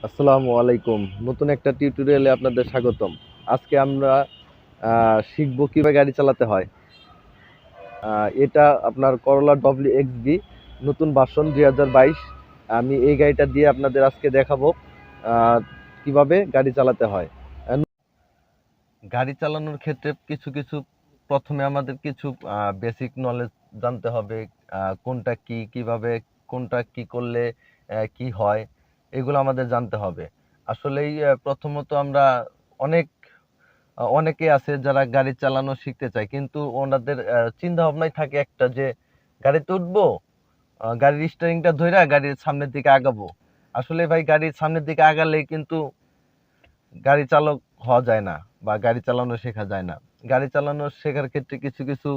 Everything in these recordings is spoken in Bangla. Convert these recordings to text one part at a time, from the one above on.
আসসালামু আলাইকুম। নতুন একটা টিউটোরিয়ালে আপনাদের স্বাগতম। আজকে আমরা শিখব কিভাবে গাড়ি চালাতে হয়। এটা আপনার করলা WXB নতুন ভার্সন 2022। আমি এই গাড়িটা দিয়ে আপনাদের আজকে দেখাবো আহ, কিভাবে গাড়ি চালাতে হয়। গাড়ি চালানোর ক্ষেত্রে কিছু কিছু প্রথমে আমাদের কিছু বেসিক নলেজ জানতে হবে। কোনটা কি, কিভাবে, কোনটা কি করলে কি হয়, এগুলো আমাদের জানতে হবে। আসলেই প্রথমত আমরা অনেক অনেকে আছে যারা গাড়ি চালানো শিখতে চায়, কিন্তু ওনাদের চিন্তা ভাবনাই থাকে একটা যে গাড়িতে উঠবো, গাড়ির স্টিয়ারিংটা ধইরা গাড়ির সামনের দিকে আগাবো। আসলে ভাই গাড়ির সামনের দিকে আগালেই কিন্তু গাড়ি চালক হওয়া যায় না বা গাড়ি চালানো শেখা যায় না। গাড়ি চালানো শেখার ক্ষেত্রে কিছু কিছু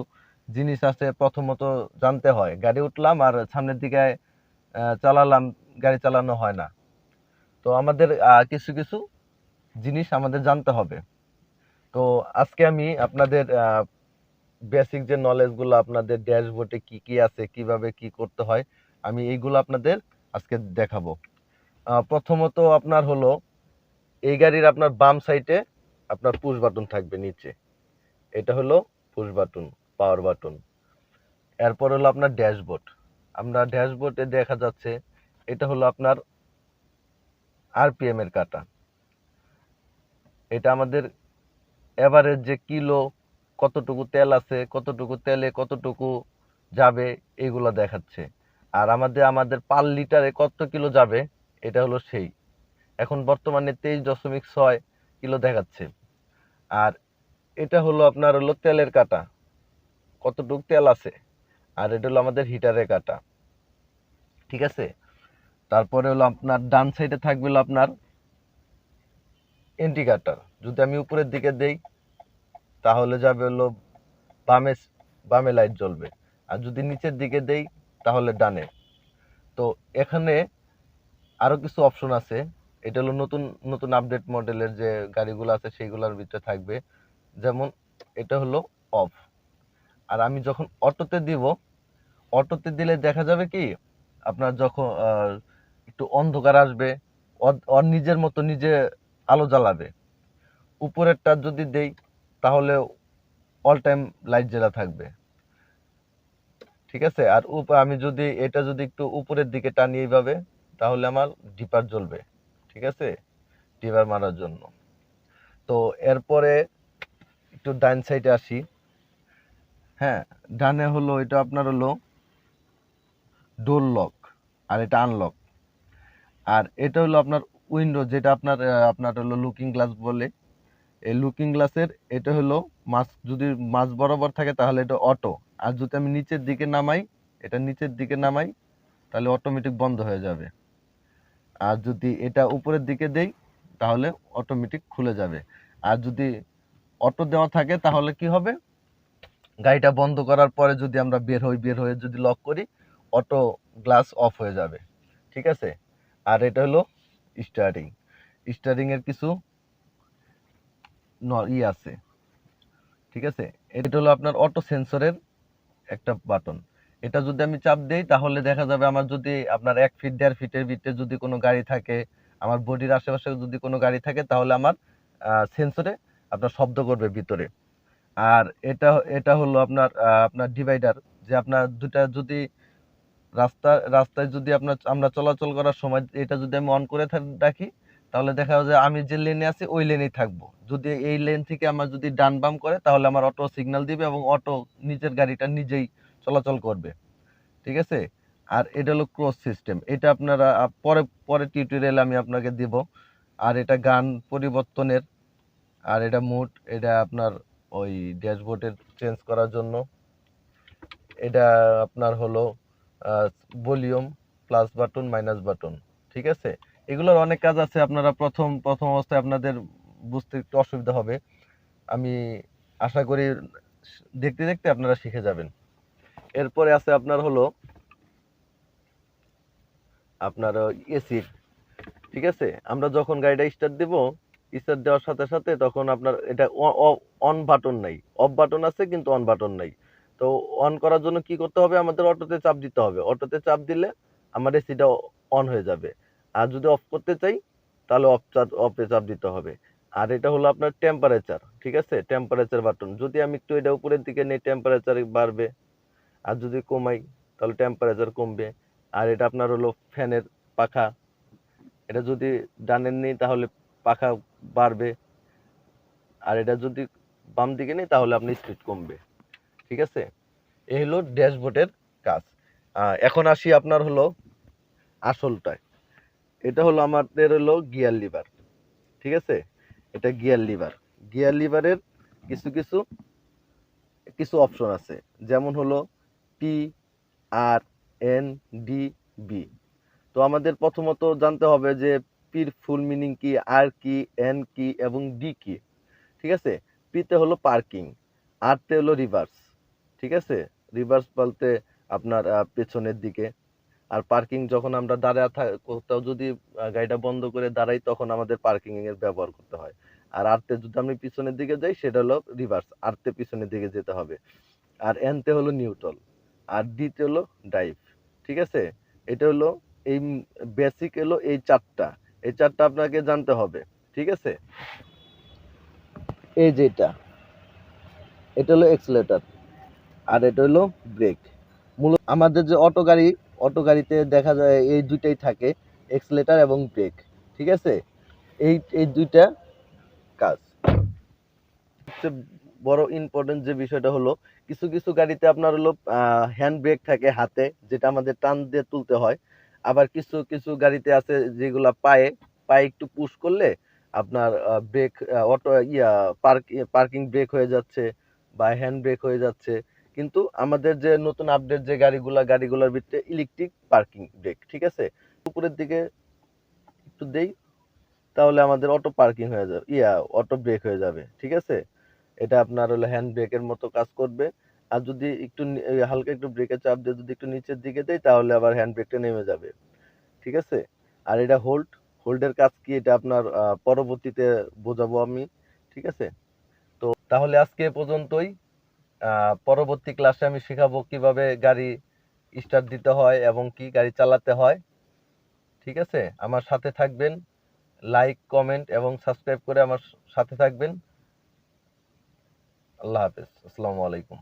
জিনিস আছে প্রথমত জানতে হয়। গাড়ি উঠলাম আর সামনের দিকে চালালাম, গাড়ি চালানো হয় না। তো আমাদের কিছু কিছু জিনিস আমাদের জানতে হবে। তো আজকে আমি আপনাদের বেসিক যে নলেজগুলো, আপনাদের ড্যাশবোর্ডে কি কি আছে, কিভাবে কি করতে হয়, আমি এইগুলো আপনাদের আজকে দেখাবো। প্রথমত আপনার হলো এই গাড়ির আপনার বাম সাইডে আপনার পুশ বাটন থাকবে নিচে। এটা হলো পুশ বাটন, পাওয়ার বাটন। এরপর হলো আপনার ড্যাশবোর্ড। আমরা ড্যাশবোর্ডে দেখা যাচ্ছে এটা হলো আপনার RPM এর কাঁটা। এটা আমাদের এভারেজ যে কিলো, কতটুকু তেল আছে, কতটুকু তেলে কতটুকু যাবে, এগুলো দেখাচ্ছে। আর আমাদের আমাদের পার লিটারে কত কিলো যাবে, এটা হলো সেই। এখন বর্তমানে 23.6 কিলো দেখাচ্ছে। আর এটা হলো আপনার হলো তেলের কাটা, কতটুকু তেল আছে। আর এটা হলো আমাদের হিটারের কাটা, ঠিক আছে। তারপরে হলো আপনার ডান সাইডে থাকবে হলো আপনার ইন্ডিকেটর। যদি আমি উপরের দিকে দেই তাহলে যাবে হলো বামে, বামে লাইট জ্বলবে। আর যদি নিচের দিকে দেই তাহলে ডানে। তো এখানে আরো কিছু অপশন আছে। এটা হলো নতুন নতুন আপডেট মডেলের যে গাড়িগুলো আছে সেইগুলোর ভিতরে থাকবে। যেমন এটা হলো অফ। আর আমি যখন অটোতে দিব, অটোতে দিলে দেখা যাবে কি আপনার যখন একটু অন্ধকার আসবে, ওর নিজের মতো নিজে আলো জ্বালাবে। উপরেরটা যদি দেই তাহলে অল টাইম লাইট জ্বালা থাকবে, ঠিক আছে। আর আমি যদি এটা যদি একটু উপরের দিকে টানি এইভাবে, তাহলে আমার ডিপার জ্বলবে, ঠিক আছে, ডিপার মারার জন্য। তো এরপরে একটু ডান সাইডে আসি। হ্যাঁ, ডানে হলো এটা আপনার হলো ডোর লক, আর এটা আনলক। আর এটা হলো আপনার উইন্ডো, যেটা আপনার আপনার হলো লুকিং গ্লাস বলে। এই লুকিং গ্লাসের এটা হলো মাছ, যদি মাছ বরাবর থাকে তাহলে এটা অটো। আর যদি আমি নিচের দিকে নামাই, এটা নিচের দিকে নামাই, তাহলে অটোমেটিক বন্ধ হয়ে যাবে। আর যদি এটা উপরের দিকে দেই তাহলে অটোমেটিক খুলে যাবে। আর যদি অটো দেওয়া থাকে তাহলে কি হবে, গাড়িটা বন্ধ করার পরে যদি আমরা বের হই, বের হয়ে যদি লক করি, অটো গ্লাস অফ হয়ে যাবে, ঠিক আছে। আর এটা হলো স্টার্টিং। স্টার্টিং এর কিছু আছে, ঠিক আছে। এটা হলো আপনার অটো সেন্সরের একটা বাটন। এটা যদি আমি চাপ দেই তাহলে দেখা যাবে আমার যদি আপনার 1 ফিট 1.5 ফিটের ভিতরে যদি কোনো গাড়ি থাকে, আমার বডির আশেপাশে যদি কোনো গাড়ি থাকে, তাহলে আমার সেন্সরে আপনার শব্দ করবে ভিতরে। আর এটা এটা হলো আপনার আপনার ডিভাইডার, যে আপনার দুটা যদি রাস্তায় যদি আমরা চলাচল করার সময় এটা যদি আমি অন করে রাখি, তাহলে দেখা যায় আমি যে লেনে আছি ওই লেনেই থাকবো। যদি এই লেন থেকে আমার যদি ডান বাম করে তাহলে আমার অটো সিগন্যাল দিবে এবং অটো নিজের গাড়িটা নিজেই চলাচল করবে, ঠিক আছে। আর এটা হলো ক্রস সিস্টেম। এটা আপনারা পরে পরে টিউটোরিয়ালে আমি আপনাকে দিব। আর এটা গান পরিবর্তনের। আর এটা মুড, এটা আপনার ওই ড্যাশবোর্ডের চেঞ্জ করার জন্য। এটা আপনার হলো volume, plus button, minus button, ঠিক আছে। এগুলোর অনেক কাজ আছে, আপনারা প্রথম প্রথম অবস্থায় আপনাদের বুঝতে একটু অসুবিধা হবে। আমি আশা করি দেখতে দেখতে আপনারা শিখে যাবেন। এরপরে আছে আপনার হলো আপনার এসি, ঠিক আছে। আমরা যখন গাড়িটা স্টার্ট দিব, স্টার্ট দেওয়ার সাথে সাথে তখন আপনার এটা অন বাটন নাই, অফ বাটন আছে কিন্তু অন বাটন নাই। তো অন করার জন্য কি করতে হবে, আমাদের অটোতে চাপ দিতে হবে। অটোতে চাপ দিলে আমার এসিটা অন হয়ে যাবে। আর যদি অফ করতে চাই তাহলে অফে চাপ দিতে হবে। আর এটা হলো আপনার টেম্পারেচার, ঠিক আছে? Temperature button. যদি আমি একটু এটা উপরের দিকে নেই টেম্পারেচার বাড়বে, আর যদি কমাই তাহলে টেম্পারেচার কমবে। আর এটা আপনার হলো ফ্যানের পাখা, এটা যদি ডানে নিই তাহলে পাখা বাড়বে, আর এটা যদি বাম দিকে নিই তাহলে আপনার স্পিড কমবে, ঠিক আছে? এই হলো ড্যাশবোর্ডের কাজ। এখন আসি আপনার হলো আসলটায়। এটা হলো আমাদের হলো গিয়ার লিভার, ঠিক আছে? এটা গিয়ার লিভার। গিয়ার লিভারের কিছু কিছু কিছু অপশন আছে, যেমন হলো পি, আর, এন, ডি, বি। তো আমাদের প্রথমত জানতে হবে যে পির ফুল মিনিং কি, আর কি, এন কি এবং ডি কি, ঠিক আছে? পিতে হলো পার্কিং, আরতে হলো রিভার্স, ঠিক আছে? রিভার্স বলতে আপনার পেছনের দিকে। আর পার্কিং যখন আমরা কোথাও যদি গাড়িটা বন্ধ করে দাঁড়াই তখন আমাদের পার্কিং এর ব্যবহার করতে হয়। আর আরতে যদি আমি পিছনের দিকে যাই সেটা হলো রিভার্স, আরতে পিছনের দিকে যেতে হবে। আর এনতে হলো নিউট্রাল, আর ডিতে হলো ড্রাইভ, ঠিক আছে? এটা হলো এই বেসিক হলো এই চারটা, এই চারটা আপনাকে জানতে হবে, ঠিক আছে? এই যেটা, এটা হলো এক্সেলেটর, আর এটা হলো ব্রেক। মূলত আমাদের যে অটো গাড়িতে দেখা যায় এই দুইটাই থাকে, এক্সেলেটর এবং ব্রেক, ঠিক আছে? এই দুইটা কাজ। সবচেয়ে বড় ইম্পর্টেন্ট যে বিষয়টা হলো কিছু কিছু গাড়িতে আপনার হলো হ্যান্ড ব্রেক থাকে হাতে, যেটা আমাদের টান দিয়ে তুলতে হয়। আবার কিছু কিছু গাড়িতে আছে যেগুলা পায়ে পায়ে একটু পুশ করলে আপনার ব্রেক, অটো পার্কিং ব্রেক হয়ে যাচ্ছে বা হ্যান্ড ব্রেক হয়ে যাচ্ছে। কিন্তু আমাদের যে নতুন আপডেট যে গাড়িগুলোর ভিতরে ইলেকট্রিক পার্কিং ব্রেক, ঠিক আছে? উপরের দিকে একটু দেই তাহলে আমাদের অটো পার্কিং হয়ে যাবে, অটো ব্রেক হয়ে যাবে, ঠিক আছে? এটা আপনার হলো হ্যান্ড ব্রেকের মতো কাজ করবে। আর যদি একটু হালকা একটু ব্রেকে চাপ দিয়ে যদি একটু নিচের দিকে দেই তাহলে আবার হ্যান্ড ব্রেকটা নেমে যাবে, ঠিক আছে? আর এটা হোল্ডের কাজ কি এটা আপনার পরবর্তীতে বোঝাবো আমি, ঠিক আছে? তো তাহলে আজকে এ পর্যন্তই। পরবর্তী ক্লাসে আমি শেখাবো কিভাবে গাড়ি স্টার্ট দিতে হয় এবং কি গাড়ি চালাতে হয়, ঠিক আছে? আমার সাথে থাকবেন, লাইক, কমেন্ট এবং সাবস্ক্রাইব করে আমার সাথে থাকবেন। আল্লাহ হাফেজ, আসসালামু আলাইকুম।